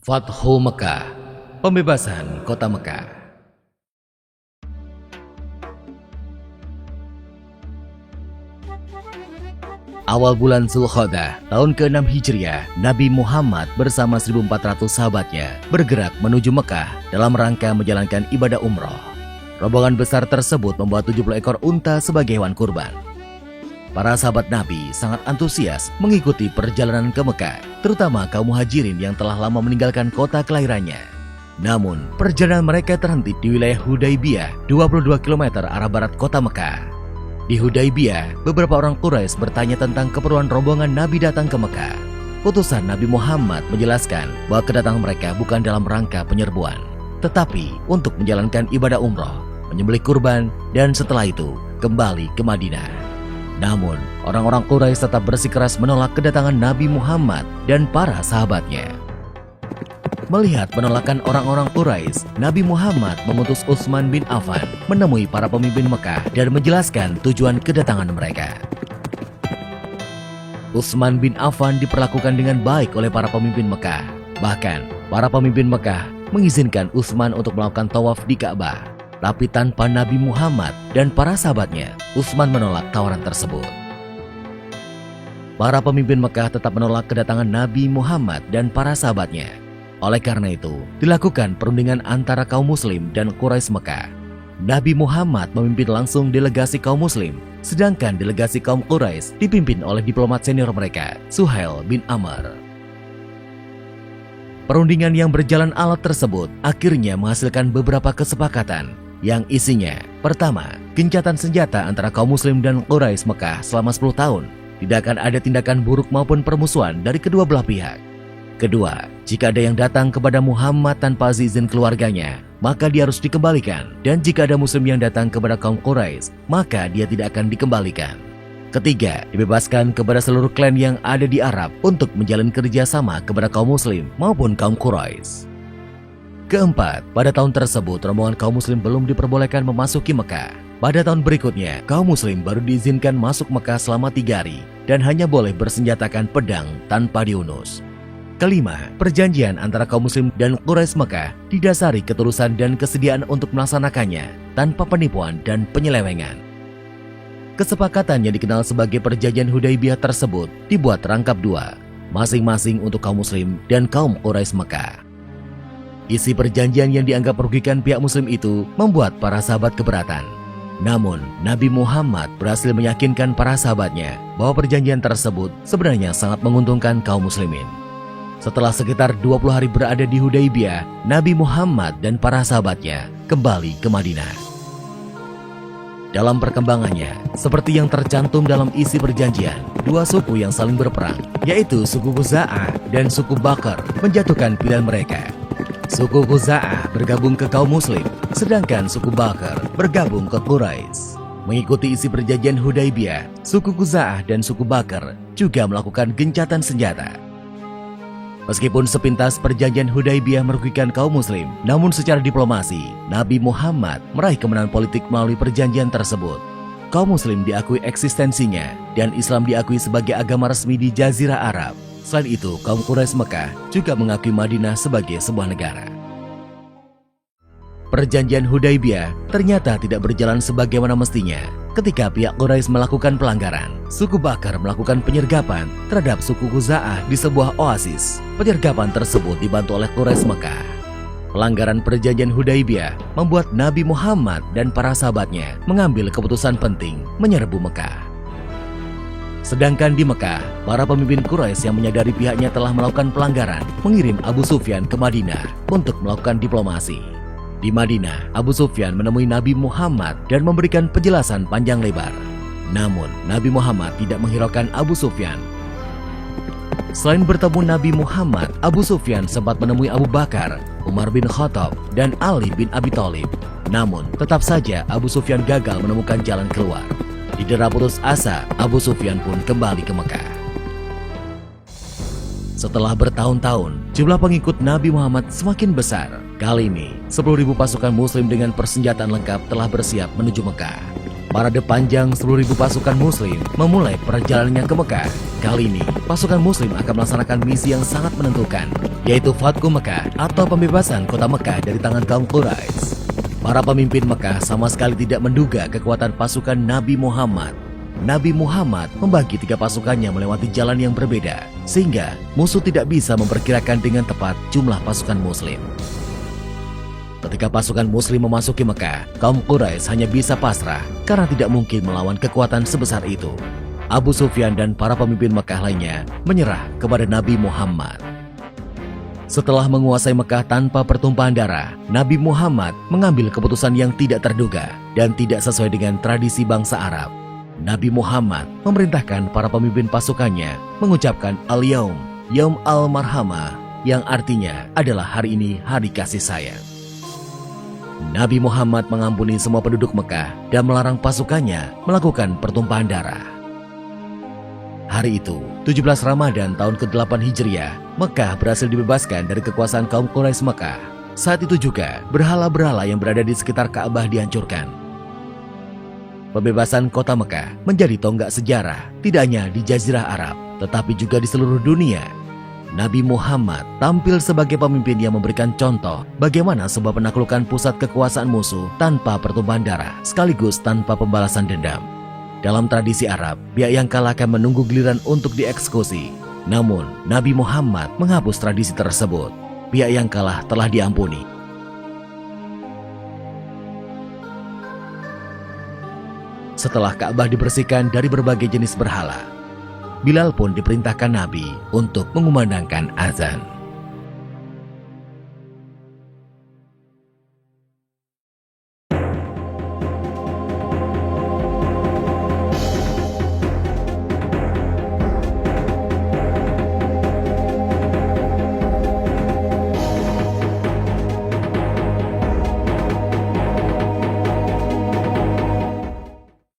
Fathu Mekah, pembebasan kota Mekah. Awal bulan Zulkhodah, tahun ke-6 Hijriah, Nabi Muhammad bersama 1.400 sahabatnya bergerak menuju Mekah dalam rangka menjalankan ibadah umroh. Rombongan besar tersebut membawa 70 ekor unta sebagai hewan kurban. Para sahabat Nabi sangat antusias mengikuti perjalanan ke Mekah, terutama kaum muhajirin yang telah lama meninggalkan kota kelahirannya. Namun, perjalanan mereka terhenti di wilayah Hudaybiyah, 22 km arah barat kota Mekah. Di Hudaybiyah, beberapa orang Quraisy bertanya tentang keperluan rombongan Nabi datang ke Mekah. Utusan Nabi Muhammad menjelaskan bahwa kedatangan mereka bukan dalam rangka penyerbuan, tetapi untuk menjalankan ibadah umroh, menyembelih kurban, dan setelah itu kembali ke Madinah. Namun, orang-orang Quraisy tetap bersikeras menolak kedatangan Nabi Muhammad dan para sahabatnya. Melihat penolakan orang-orang Quraisy, Nabi Muhammad mengutus Utsman bin Affan menemui para pemimpin Mekah dan menjelaskan tujuan kedatangan mereka. Utsman bin Affan diperlakukan dengan baik oleh para pemimpin Mekah. Bahkan, para pemimpin Mekah mengizinkan Utsman untuk melakukan tawaf di Ka'bah. Tapi tanpa Nabi Muhammad dan para sahabatnya, Utsman menolak tawaran tersebut. Para pemimpin Mekah tetap menolak kedatangan Nabi Muhammad dan para sahabatnya. Oleh karena itu, dilakukan perundingan antara kaum muslim dan Quraisy Mekah. Nabi Muhammad memimpin langsung delegasi kaum muslim, sedangkan delegasi kaum Quraisy dipimpin oleh diplomat senior mereka, Suhail bin Amr. Perundingan yang berjalan alot tersebut akhirnya menghasilkan beberapa kesepakatan yang isinya, pertama, gencatan senjata antara kaum muslim dan Quraisy Mekah selama 10 tahun. Tidak akan ada tindakan buruk maupun permusuhan dari kedua belah pihak. Kedua, jika ada yang datang kepada Muhammad tanpa izin keluarganya, maka dia harus dikembalikan. Dan jika ada muslim yang datang kepada kaum Quraisy, maka dia tidak akan dikembalikan. Ketiga, dibebaskan kepada seluruh klan yang ada di Arab untuk menjalin kerjasama kepada kaum muslim maupun kaum Quraisy. Keempat, pada tahun tersebut rombongan kaum muslim belum diperbolehkan memasuki Mekah. Pada tahun berikutnya, kaum muslim baru diizinkan masuk Mekah selama 3 hari dan hanya boleh bersenjatakan pedang tanpa diunus. Kelima, perjanjian antara kaum muslim dan Quraisy Mekah didasari ketulusan dan kesediaan untuk melaksanakannya tanpa penipuan dan penyelewengan. Kesepakatan yang dikenal sebagai perjanjian Hudaybiyah tersebut dibuat rangkap 2, masing-masing untuk kaum muslim dan kaum Quraisy Mekah. Isi perjanjian yang dianggap merugikan pihak muslim itu membuat para sahabat keberatan. Namun, Nabi Muhammad berhasil meyakinkan para sahabatnya bahwa perjanjian tersebut sebenarnya sangat menguntungkan kaum muslimin. Setelah sekitar 20 hari berada di Hudaybiyah, Nabi Muhammad dan para sahabatnya kembali ke Madinah. Dalam perkembangannya, seperti yang tercantum dalam isi perjanjian, 2 suku yang saling berperang, yaitu suku Khuza'ah dan suku Bakr, menjatuhkan pilihan mereka. Suku Khuza'ah bergabung ke kaum muslim, sedangkan suku Bakr bergabung ke Quraisy. Mengikuti isi perjanjian Hudaybiyah, suku Khuza'ah dan suku Bakr juga melakukan gencatan senjata. Meskipun sepintas perjanjian Hudaybiyah merugikan kaum muslim, namun secara diplomasi, Nabi Muhammad meraih kemenangan politik melalui perjanjian tersebut. Kaum muslim diakui eksistensinya dan Islam diakui sebagai agama resmi di Jazirah Arab. Selain itu, kaum Quraisy Mekah juga mengakui Madinah sebagai sebuah negara. Perjanjian Hudaybiyah ternyata tidak berjalan sebagaimana mestinya. Ketika pihak Quraisy melakukan pelanggaran, suku Bakar melakukan penyergapan terhadap suku Khuza'ah di sebuah oasis. Penyergapan tersebut dibantu oleh Quraisy Mekah. Pelanggaran perjanjian Hudaybiyah membuat Nabi Muhammad dan para sahabatnya mengambil keputusan penting menyerbu Mekah. Sedangkan di Mekah, para pemimpin Quraisy yang menyadari pihaknya telah melakukan pelanggaran mengirim Abu Sufyan ke Madinah untuk melakukan diplomasi. Di Madinah, Abu Sufyan menemui Nabi Muhammad dan memberikan penjelasan panjang lebar. Namun, Nabi Muhammad tidak menghiraukan Abu Sufyan. Selain bertemu Nabi Muhammad, Abu Sufyan sempat menemui Abu Bakar, Umar bin Khattab, dan Ali bin Abi Thalib. Namun, tetap saja Abu Sufyan gagal menemukan jalan keluar. Didera putus asa, Abu Sufyan pun kembali ke Mekah. Setelah bertahun-tahun, jumlah pengikut Nabi Muhammad semakin besar. Kali ini, 10.000 pasukan muslim dengan persenjataan lengkap telah bersiap menuju Mekah. Parade panjang 10.000 pasukan muslim memulai perjalanannya ke Mekah. Kali ini, pasukan muslim akan melaksanakan misi yang sangat menentukan, yaitu Fathu Mekah atau pembebasan kota Mekah dari tangan kaum Quraisy. Para pemimpin Mekah sama sekali tidak menduga kekuatan pasukan Nabi Muhammad. Nabi Muhammad membagi 3 pasukannya melewati jalan yang berbeda, sehingga musuh tidak bisa memperkirakan dengan tepat jumlah pasukan muslim. Ketika pasukan muslim memasuki Mekah, kaum Quraisy hanya bisa pasrah karena tidak mungkin melawan kekuatan sebesar itu. Abu Sufyan dan para pemimpin Mekah lainnya menyerah kepada Nabi Muhammad. Setelah menguasai Mekah tanpa pertumpahan darah, Nabi Muhammad mengambil keputusan yang tidak terduga dan tidak sesuai dengan tradisi bangsa Arab. Nabi Muhammad memerintahkan para pemimpin pasukannya mengucapkan Al-Yaum, Yaum Al-Marhamah, yang artinya adalah hari ini hari kasih sayang. Nabi Muhammad mengampuni semua penduduk Mekah dan melarang pasukannya melakukan pertumpahan darah. Hari itu, 17 Ramadan tahun ke-8 Hijriah, Mekah berhasil dibebaskan dari kekuasaan kaum Quraisy Mekah. Saat itu juga, berhala-berhala yang berada di sekitar Ka'bah dihancurkan. Pembebasan kota Mekah menjadi tonggak sejarah, tidak hanya di Jazirah Arab, tetapi juga di seluruh dunia. Nabi Muhammad tampil sebagai pemimpin yang memberikan contoh bagaimana sebuah penaklukan pusat kekuasaan musuh tanpa pertumpahan darah, sekaligus tanpa pembalasan dendam. Dalam tradisi Arab, pihak yang kalah akan menunggu giliran untuk dieksekusi. Namun, Nabi Muhammad menghapus tradisi tersebut. Pihak yang kalah telah diampuni. Setelah Ka'bah dibersihkan dari berbagai jenis berhala, Bilal pun diperintahkan Nabi untuk mengumandangkan azan.